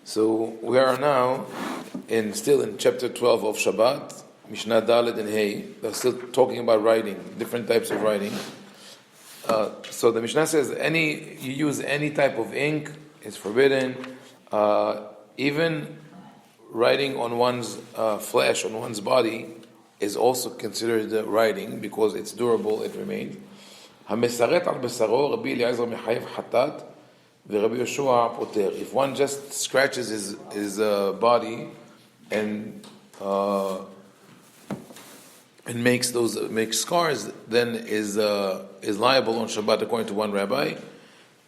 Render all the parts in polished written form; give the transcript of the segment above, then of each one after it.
So we are now still in chapter 12 of Shabbat, Mishna Dalet and Hey. They're still talking about writing, different types of writing. So the Mishnah says you use any type of ink is forbidden. Even writing on one's flesh, on one's body, is also considered writing because it's durable, it remains. המסרט על בשרו, רבי אליעזר מחייב חטאת, ורבי יהושע פוטר. If one just scratches his body and makes scars, then is liable on Shabbat according to one rabbi.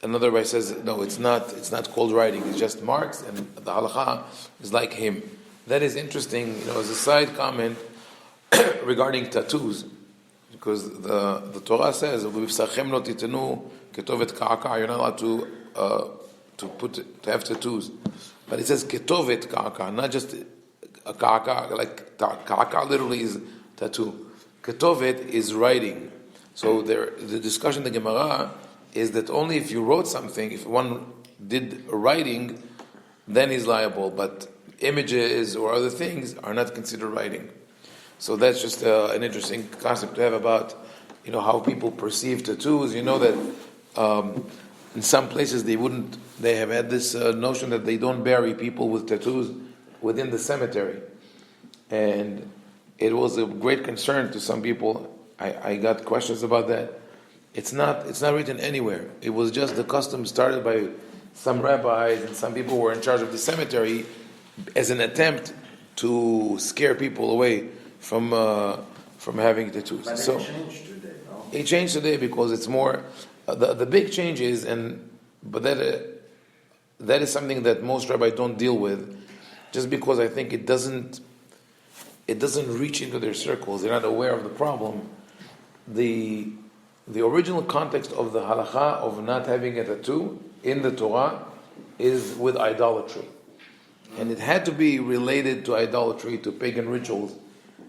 Another rabbi says no, it's not called writing; it's just marks, and the halacha is like him. That is interesting, as a side comment regarding tattoos, because the Torah says you're not allowed to have tattoos, but it says ketovet ka'aka, not just a ka'aka, like ka'aka literally is tattoo. Ketovet is writing. So the discussion in the Gemara is that only if you wrote something, if one did writing, then he's liable, but images or other things are not considered writing. So that's just an interesting concept to have about, how people perceive tattoos. That in some places they have had this notion that they don't bury people with tattoos within the cemetery. And it was a great concern to some people. I got questions about that. It's not written anywhere. It was just the custom started by some rabbis and some people who were in charge of the cemetery as an attempt to scare people away from having tattoos. But so it changed today, no? It changed today because it's more the big change is, but that is something that most rabbis don't deal with, just because I think it doesn't reach into their circles. They're not aware of the problem. The original context of the halacha of not having a tattoo in the Torah is with idolatry. And it had to be related to idolatry, to pagan rituals,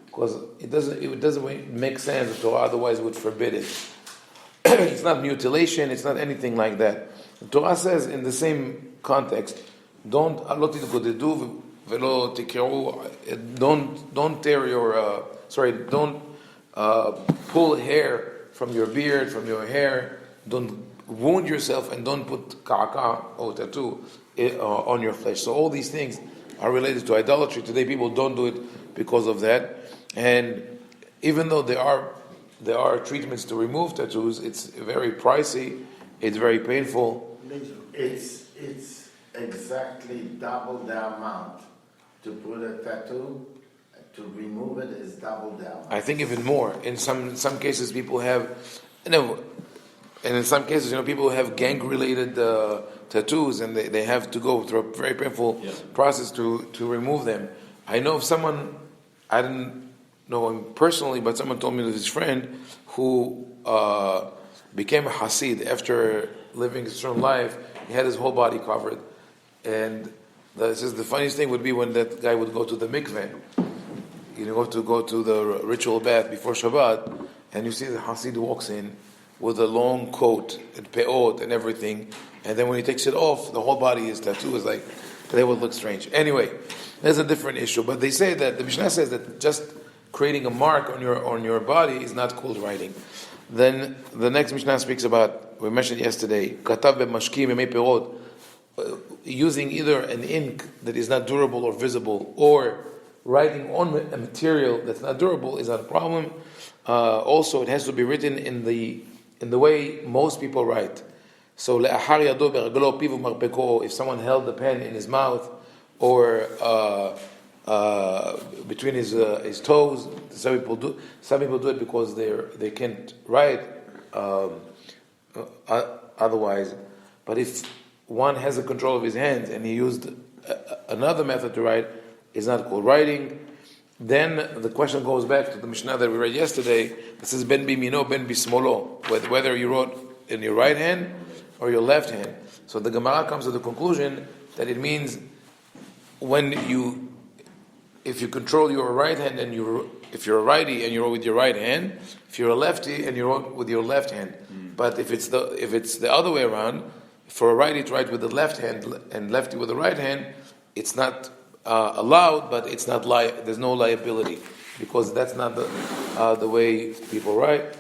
because it doesn't make sense. The Torah otherwise would forbid it. It's not mutilation, it's not anything like that. The Torah says in the same context, don't pull hair from your beard, from your hair, don't wound yourself, and don't put ka'aka or tattoo on your flesh. So all these things are related to idolatry. Today people don't do it because of that. And even though there are treatments to remove tattoos, it's very pricey, it's very painful. It's exactly double the amount to put a tattoo. To remove it is double the amount. I think even more. In some cases, people have, and in some cases, people have gang-related tattoos, and they have to go through a very painful process to remove them. I know of someone, I didn't know him personally, but someone told me that his friend who became a Hasid after living a certain life, he had his whole body covered. And this is the funniest thing would be when that guy would go to the mikveh. To go to the ritual bath before Shabbat, and you see the Hasid walks in with a long coat and peot and everything, and then when he takes it off, the whole body is tattooed. It's like, that would look strange. Anyway, there's a different issue. But they say that the Mishna says that just creating a mark on your body is not called writing. Then the next Mishnah speaks about, we mentioned yesterday, katav b'mashki memei perot, using either an ink that is not durable or visible, or writing on a material that's not durable is not a problem. Also, it has to be written in the way most people write. So, if someone held the pen in his mouth or between his toes, some people do it because they can't write otherwise. But if one has a control of his hands and he used another method to write, is not called writing. Then the question goes back to the Mishnah that we read yesterday. It says ben bimino, ben bismolo, whether you wrote in your right hand or your left hand. So the Gemara comes to the conclusion that it means if you control your right hand and if you're a righty and you wrote with your right hand, if you're a lefty and you wrote with your left hand. But if it's the other way around, for a righty to write with the left hand and lefty with the right hand, it's not allowed, but it's not there's no liability, because that's not the way people write.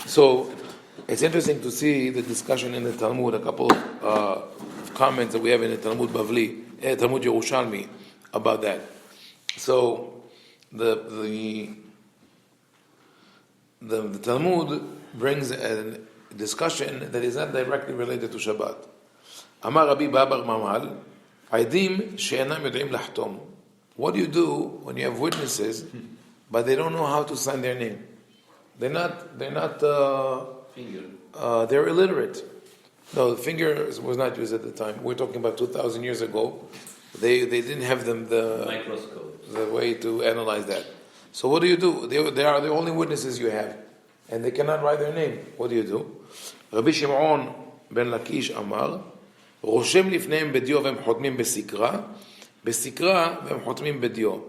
So it's interesting to see the discussion in the Talmud, a couple of comments that we have in the Talmud Bavli, Talmud Yerushalmi, about that. So the Talmud brings a discussion that is not directly related to Shabbat. Amar Rabbi Babar Mamal, Aidim she'enam yod'im lahtom. What do you do when you have witnesses, but they don't know how to sign their name? They're illiterate. No, the finger was not used at the time. We're talking about 2,000 years ago. They didn't have the microscope, the way to analyze that. So what do? They are the only witnesses you have, and they cannot write their name. What do? Rabbi Shimon ben Lakish Amar, Roshem lifneim bedio v'em chotmim besikra, besikra v'em chotmim bedio.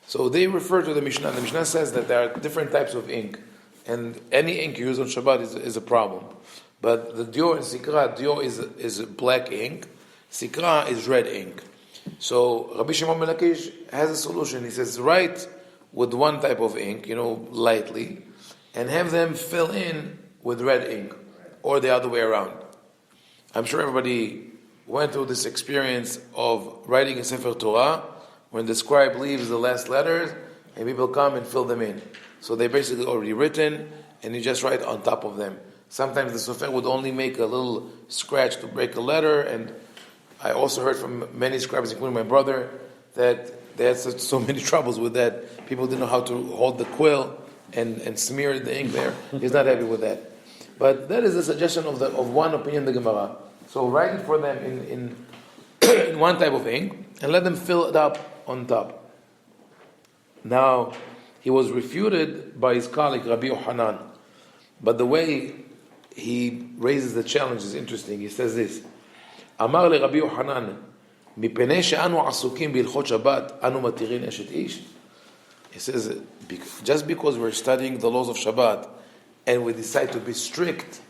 So they refer to the Mishna. The Mishna says that there are different types of ink, and any ink you use on Shabbat is a problem. But the dio and sikra, dio is black ink, sikra is red ink. So Rabbi Shimon ben Lakish has a solution. He says, write with one type of ink, lightly, and have them fill in with red ink, or the other way around. I'm sure everybody went through this experience of writing a Sefer Torah, when the scribe leaves the last letters, and people come and fill them in. So they're basically already written, and you just write on top of them. Sometimes the sofer would only make a little scratch to break a letter, and I also heard from many scribes, including my brother, that they had so many troubles with that. People didn't know how to hold the quill and smear the ink there. He's not happy with that. But that is a suggestion of one opinion, the Gemara. So write it for them in in one type of ink, and let them fill it up on top. Now, he was refuted by his colleague, Rabbi Yohanan. But the way he raises the challenge is interesting. He says this, Amar le Rabbi Yohanan, מפני שאנו עסוקים בהלכות שבת, אנו מתירים אשת איש. He says, just because we're studying the laws of Shabbat, and we decide to be strict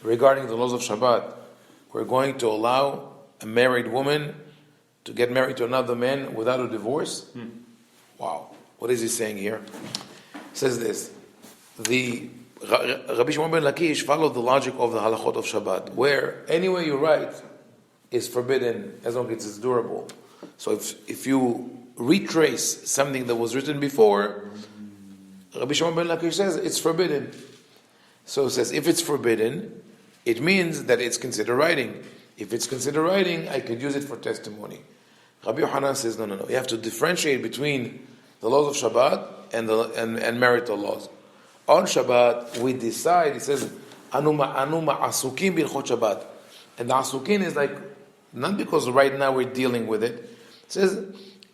regarding the laws of Shabbat, we're going to allow a married woman to get married to another man without a divorce? Wow. What is he saying here? He says this, Rabbi Shimon ben Lakish followed the logic of the halachot of Shabbat, where any way you write is forbidden as long as it's durable. So if you retrace something that was written before, Rabbi Shimon ben Lakish says it's forbidden. So it says if it's forbidden, it means that it's considered writing. If it's considered writing, I could use it for testimony. Rabbi Yohanan says no. You have to differentiate between the laws of Shabbat and marital laws. On Shabbat, we decide, it says, Anuma asukim bilchot Shabbat. And the asukin is like, not because right now we're dealing with it. It says,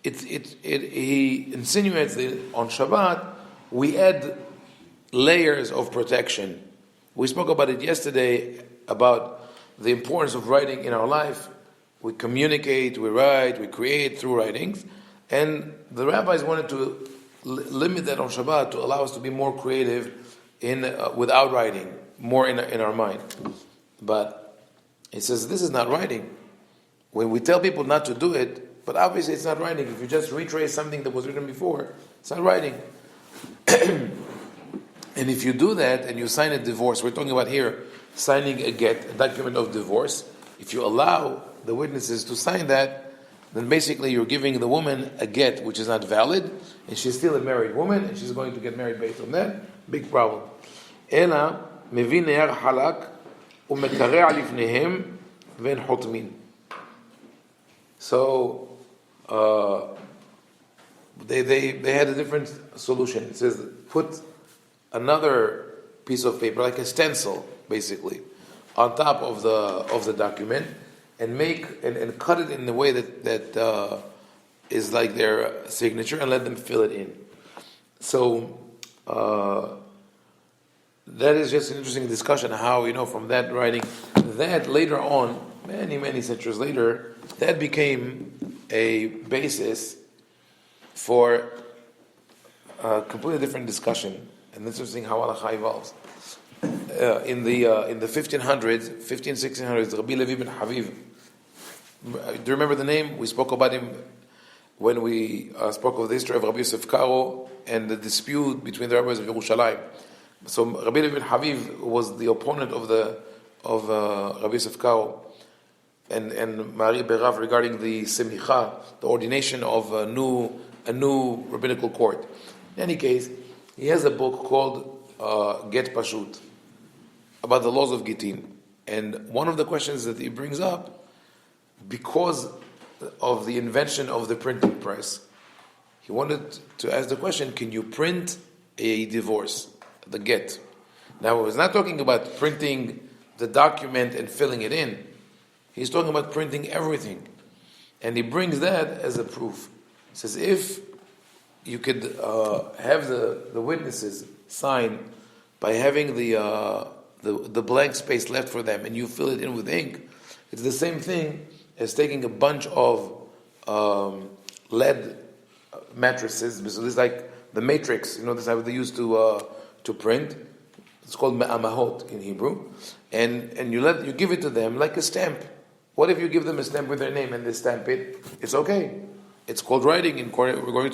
he insinuates that on Shabbat, we add layers of protection. We spoke about it yesterday, about the importance of writing in our life. We communicate, we write, we create through writings. And the rabbis wanted to limit that on Shabbat to allow us to be more creative without writing, more in our mind. But he says this is not writing. When we tell people not to do it, but obviously it's not writing. If you just retrace something that was written before, it's not writing. And if you do that and you sign a divorce, we're talking about here signing a get, a document of divorce. If you allow the witnesses to sign that, then basically you're giving the woman a get which is not valid, and she's still a married woman, and she's going to get married based on that. Big problem. Ela מביא נייר חלק ומקרע לפניהם ואין חותמין. So they had a different solution. It says put another piece of paper, like a stencil, basically, on top of the document, and make and cut it in the way that is like their signature, and let them fill it in. So that is just an interesting discussion. How from that writing, that later on, many centuries later, that became a basis for a completely different discussion. And it's interesting how halacha evolves. In the 1600s, Rabbi Levi ben Haviv Do you remember the name? We spoke about him when we spoke of the history of Rabbi Yosef Karo and the dispute between the rabbis of Yerushalayim. So Rabbi Levi Haviv was the opponent of Rabbi Yosef Karo and Mari Berav regarding the Semicha, the ordination of a new rabbinical court. In any case, he has a book called Get Pashut about the laws of Gittin. And one of the questions that he brings up, because of the invention of the printing press, he wanted to ask the question, can you print a divorce, the get? Now, he's not talking about printing the document and filling it in. He's talking about printing everything. And he brings that as a proof. He says, if you could have the witnesses sign by having the blank space left for them and you fill it in with ink, it's the same thing as taking a bunch of lead mattresses. So this is like the matrix, this is how they used to print. It's called me'amahot in Hebrew. And you give it to them like a stamp. What if you give them a stamp with their name and they stamp it? It's okay. It's called writing. We're going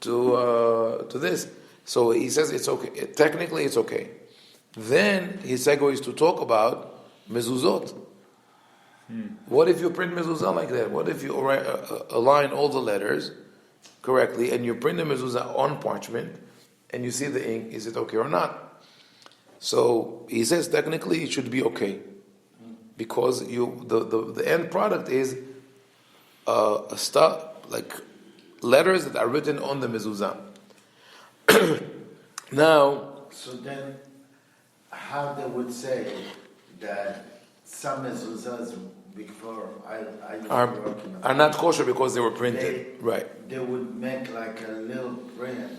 to this. So he says it's okay. Technically, it's okay. Then his segue is to talk about mezuzot. What if you print mezuzah like that? What if you align all the letters correctly and you print the mezuzah on parchment and you see the ink? Is it okay or not? So he says technically it should be okay, because the end product is like letters that are written on the mezuzah. Now, so then, how they would say that some mezuzahs before are not kosher because they were printed, right? They would make like a little print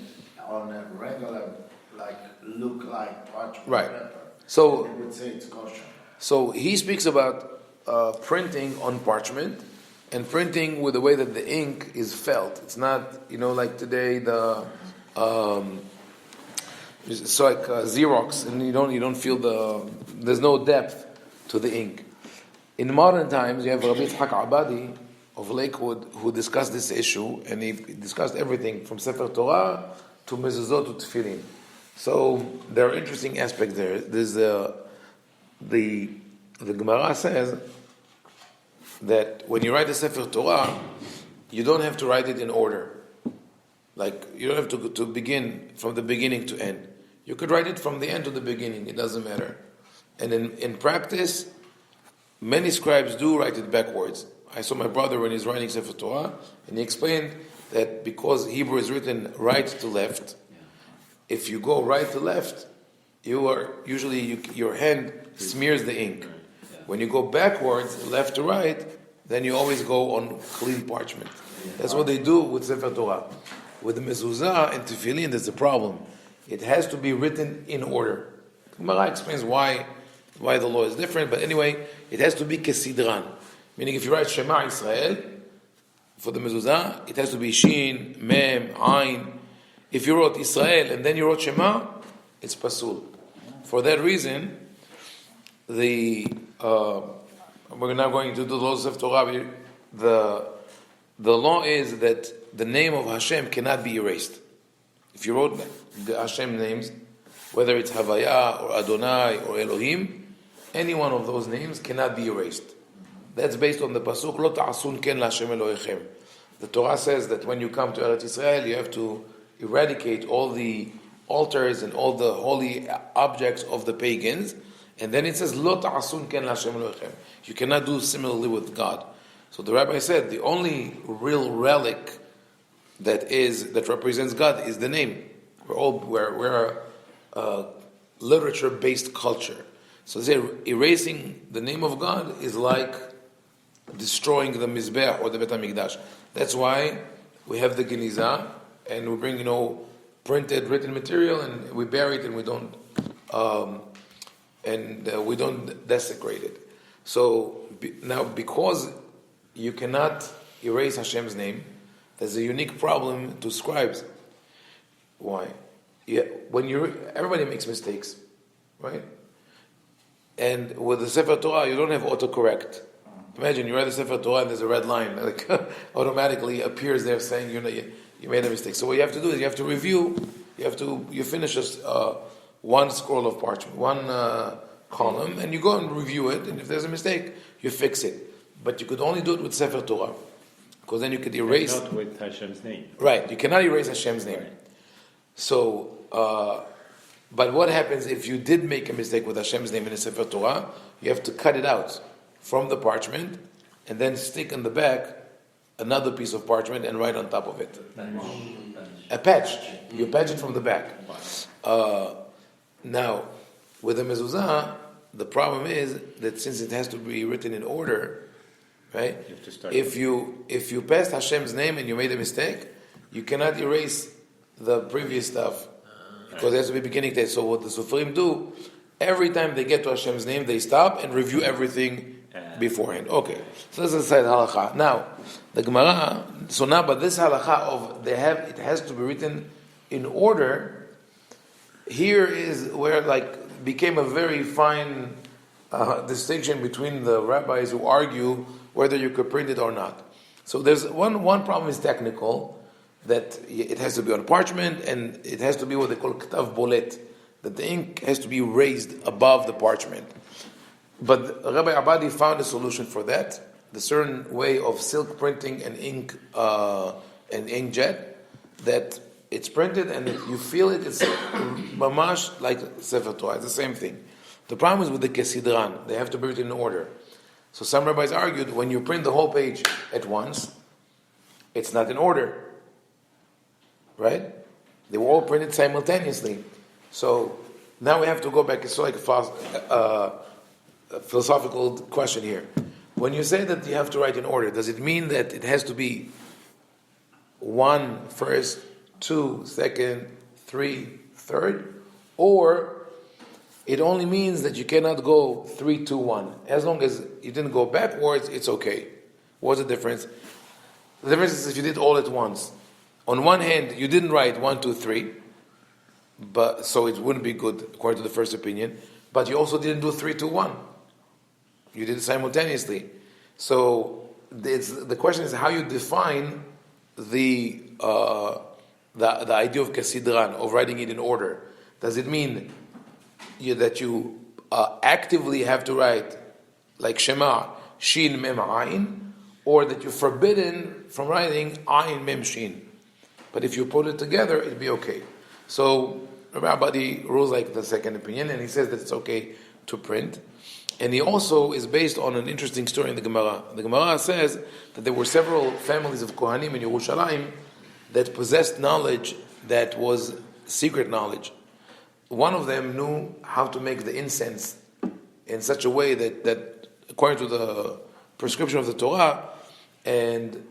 on a regular, look like parchment paper. So they would say it's kosher. So he speaks about printing on parchment and printing with the way that the ink is felt. It's not, like today it's like Xerox, and you don't feel there's no depth to the ink. In modern times, you have Rabbi Ovadia of Lakewood who discussed this issue, and he discussed everything from Sefer Torah to mezuzot to tefillin. So there are interesting aspects there. There's the Gemara says that when you write the Sefer Torah, you don't have to write it in order. Like, you don't have to begin from the beginning to end. You could write it from the end to the beginning. It doesn't matter. And in practice, many scribes do write it backwards. I saw my brother when he's writing Sefer Torah, and he explained that because Hebrew is written right to left, if you go right to left, your hand smears the ink. When you go backwards, left to right, then you always go on clean parchment. That's what they do with Sefer Torah. With the mezuzah and tefillin, there's a problem. It has to be written in order. Gemara explains why the law is different, but anyway, it has to be kesidran. Meaning, if you write Shema Israel for the mezuzah, it has to be Shin, Mem, Ain. If you wrote Israel and then you wrote Shema, it's pasul. For that reason, we're now going to do the laws of Torah. The law is that the name of Hashem cannot be erased. If you wrote the Hashem names, whether it's Havaya or Adonai or Elohim, any one of those names cannot be erased. That's based on the pasuk Lo ta'asun ken LaHashem Elohechem. The Torah says that when you come to Eretz Israel, you have to eradicate all the altars and all the holy objects of the pagans, and then it says Lo ta'asun ken LaHashem Elohechem. You cannot do similarly with God. So the rabbi said the only real relic that represents God is the name. We're a literature-based culture. So they say erasing the name of God is like destroying the Mizbeach or the Bet HaMikdash. That's why we have the Genizah, and we bring printed written material, and we bury it, and we don't desecrate it. So now, because you cannot erase Hashem's name, there's a unique problem to scribes. Why? Everybody makes mistakes, right? And with the Sefer Torah, you don't have autocorrect. Imagine you read the Sefer Torah and there's a red line, like automatically appears there saying you made a mistake. So what you have to do is you have to review. You finish one scroll of parchment, one column, and you go and review it. And if there's a mistake, you fix it. But you could only do it with Sefer Torah, because then you could erase. Not with Hashem's name. Right, you cannot erase Hashem's name. Right. So, but what happens if you did make a mistake with Hashem's name in the Sefer Torah? You have to cut it out from the parchment, and then stick in the back another piece of parchment and write on top of it. A patch. You patch it from the back. Now, with the mezuzah, the problem is that since it has to be written in order, right? If you passed Hashem's name and you made a mistake, you cannot erase the previous stuff because it has to be beginning text. So what the Sufrim do, every time they get to Hashem's name, they stop and review everything beforehand. Okay, so this is the side halacha. Now, the Gemara. So now, but this halacha of it has to be written in order. Here is where became a very fine distinction between the rabbis who argue whether you could print it or not. So there's one problem is technical, that it has to be on parchment and it has to be what they call ktav bolet, that the ink has to be raised above the parchment. But Rabbi Ovadia found a solution for that, the certain way of silk printing and ink and inkjet, that it's printed and you feel it's mamash like Sefer Torah. It's the same thing. The problem is with the kesidran, they have to be written in order. So some rabbis argued when you print the whole page at once, it's not in order, right? They were all printed simultaneously. So now we have to go back. It's like a philosophical question here. When you say that you have to write in order, does it mean that it has to be 1 first, 2 second, 3 third, or it only means that you cannot go 3, 2, 1? As long as you didn't go backwards, it's okay. What's the difference? The difference is if you did all at once. On one hand, you didn't write 1, 2, 3, but so it wouldn't be good according to the first opinion. But you also didn't do 3, 2, 1. You did it simultaneously. So the question is how you define the idea of kesidran, of writing it in order. Does it mean that you actively have to write like Shema, Shin, Mem, Ayin, or that you're forbidden from writing Ayin, Mem, Shin? But if you put it together, it'd be okay. So Rabbi Ovadia rules like the second opinion, and he says that it's okay to print. And he also is based on an interesting story in the Gemara. The Gemara says that there were several families of Kohanim in Yerushalayim that possessed knowledge that was secret knowledge. One of them knew how to make the incense in such a way that according to the prescription of the Torah, and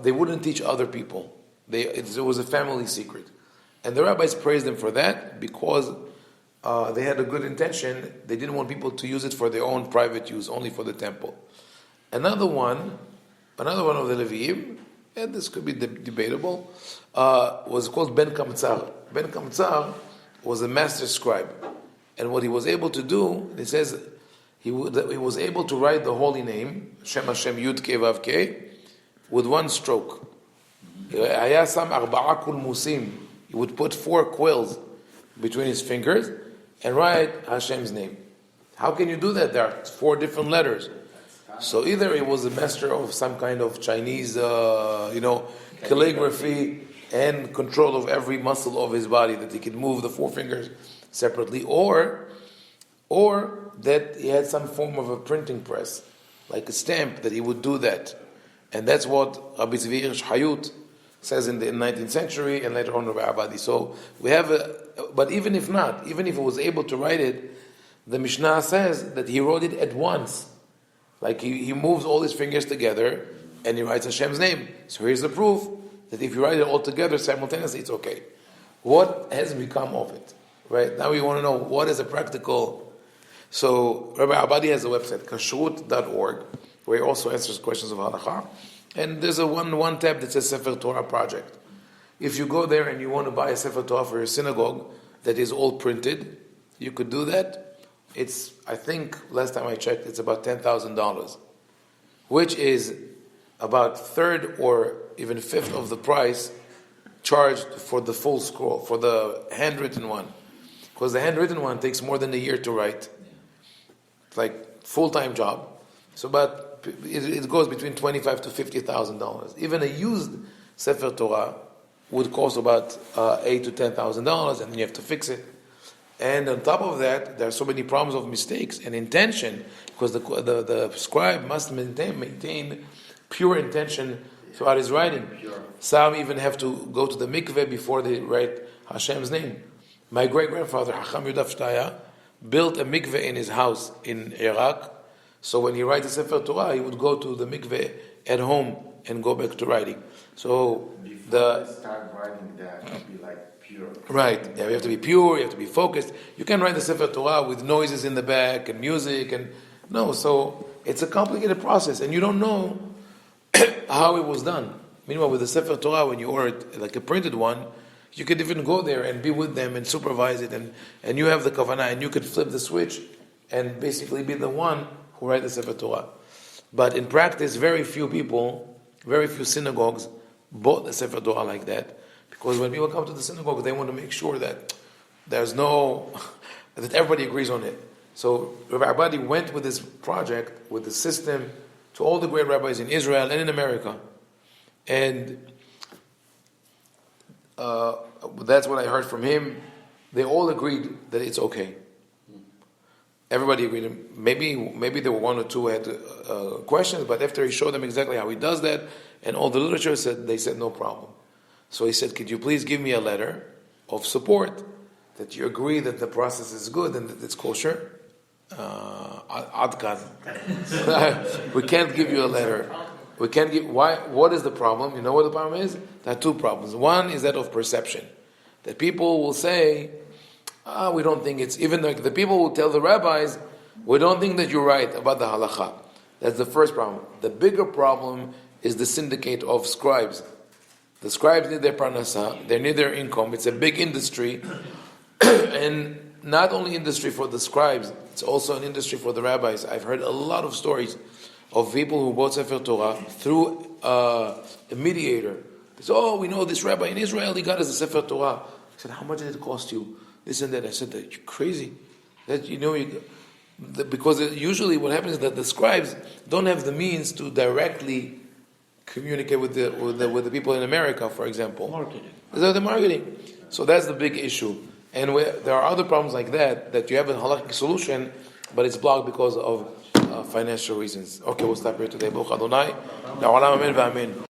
they wouldn't teach other people. It was a family secret. And the rabbis praised them for that because they had a good intention. They didn't want people to use it for their own private use, only for the temple. Another one of the Leviim, and this could be debatable, was called Ben Kamtsar. Ben Kamtsar was a master scribe. And what he was able to do, he says, he was able to write the holy name, Shem Hashem Yud Kei Vav Kei, with one stroke. He would put 4 quills between his fingers and write Hashem's name. How can you do that? There are 4 different letters. So either he was a master of some kind of Chinese, calligraphy and control of every muscle of his body, that he could move the 4 fingers separately, or that he had some form of a printing press, like a stamp, that he would do that. And that's what Rabbi Tzvi Hirsch Hayut says in the 19th century, and later on Rabbi Ovadia. So we have but even if not, even if he was able to write it, the Mishna says that he wrote it at once. Like he moves all his fingers together and he writes Hashem's name. So here's the proof that if you write it all together simultaneously, it's okay. What has become of it? Right? Now we want to know what is a practical. So Rabbi Ovadia has a website, kashrut.org, where he also answers questions of halakha. And there's a one tab that says Sefer Torah Project. If you go there and you want to buy a Sefer Torah for your synagogue that is all printed, you could do that. It's, I think, last time I checked, it's about $10,000. which is about third or even fifth of the price charged for the full scroll, for the handwritten one. Because the handwritten one takes more than a year to write. It's like full-time job. So but it goes between $25,000 to $50,000. Even a used Sefer Torah would cost about $8,000 to $10,000, and then you have to fix it. And on top of that, there are so many problems of mistakes and intention, because the scribe must maintain pure intention throughout his writing. Some even have to go to the mikveh before they write Hashem's name. My great-grandfather, Haim Ovadia, built a mikveh in his house in Iraq. So when he writes a Sefer Torah, he would go to the mikveh at home and go back to writing. So before you start writing that, be like pure. Right. Yeah, you have to be pure, you have to be focused. You can write the Sefer Torah with noises in the back and music and no, so it's a complicated process and you don't know how it was done. Meanwhile, with the Sefer Torah, when you order it, like a printed one, you could even go there and be with them and supervise it, and you have the kavanah, and you could flip the switch and basically be the one who write the Sefer Torah. But in practice, very few people, very few synagogues bought the Sefer Torah like that, because when people come to the synagogue, they want to make sure that there's no, that everybody agrees on it. So Rabbi Ovadia went with this project, with the system, to all the great rabbis in Israel and in America. And that's what I heard from him. They all agreed that it's okay. Everybody agreed. Maybe there were one or two who had questions, but after he showed them exactly how he does that, and all the literature they said no problem. So he said, could you please give me a letter of support that you agree that the process is good and that it's kosher? Adkan. We can't give you a letter. We can't give. Why? What is the problem? You know what the problem is? There are two problems. One is that of perception, that people will say, we don't think it's, even like the people will tell the rabbis, we don't think that you're right about the halakha. That's the first problem. The bigger problem is the syndicate of scribes. The scribes need their parnasa, they need their income. It's a big industry, and not only industry for the scribes, it's also an industry for the rabbis. I've heard a lot of stories of people who bought Sefer Torah through a mediator. They say, we know this rabbi in Israel, he got us a Sefer Torah. I said, how much did it cost you? This and that. I said, you're crazy. That because usually what happens is that the scribes don't have the means to directly communicate with the people in America, for example. Marketing. The marketing. So that's the big issue. And there are other problems like that you have a halakhic solution, but it's blocked because of financial reasons. Okay, we'll stop here today. Baruch Adonai. La'olam amen v'amen.